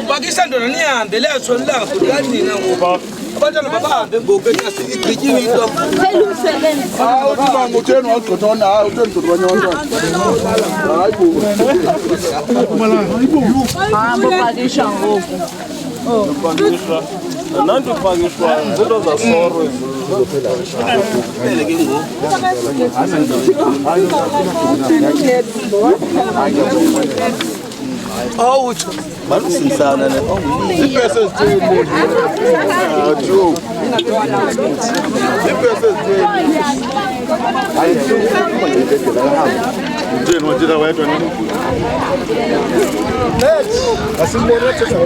Pakistan ndo niambe leo swali langu kudani na abantwana babahambe ngobeka sigijimi into phela umsebenzi uthi ngutsheni wagqotona hayi utheni ngotwanyona hayi bo hamba pakisha ngoku pakisha nanti pakishwa zinto zasoro izophela phela ke ngoku oh malusinsana ne ipese sithini ajo ipese sithini njeni wajira wedwa nini asimbone tshaka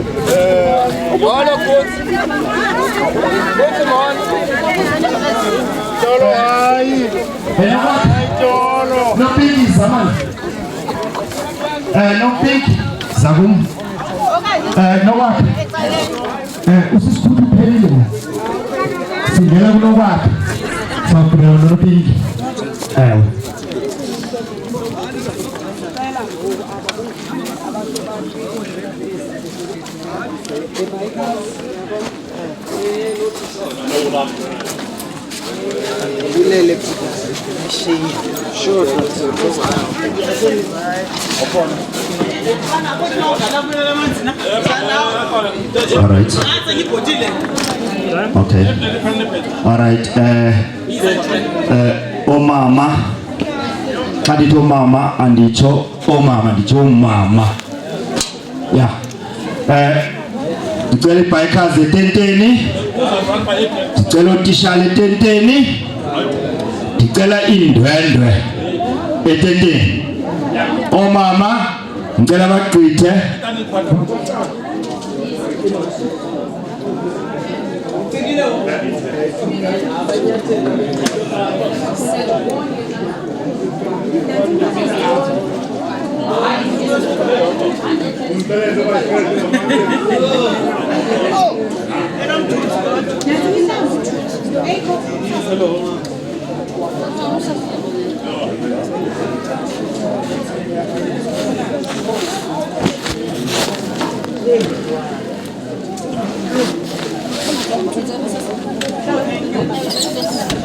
wala kosi kosi man tolo hayi tolo no piki zaman no piki Sagum, no what? Usiskutu pelile. Singela no what? Sakura no pig. All right. Okay. All right. Omama. Kadito mama andicho omama ndicho mama. Yeah. Ngicela ibhayikazi etenteni. Ngicela utishale etenteni. Ngicela indwendwe etenteni. Omama ngicela bagqithe.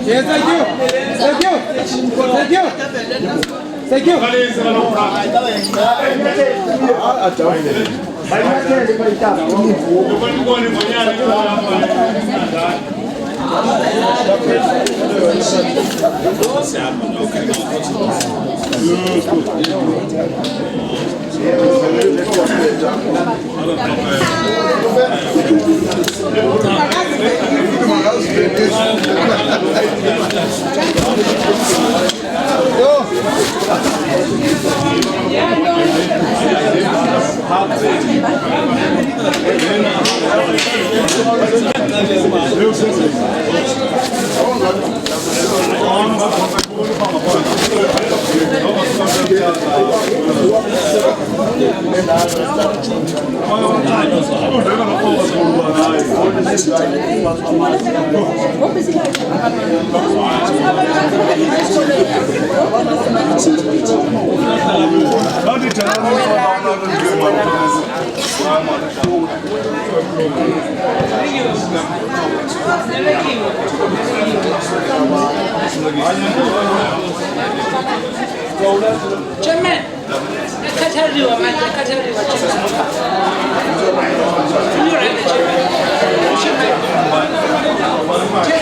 Yes, thank you. Thank you. Thank you. Thank you. Chairman, I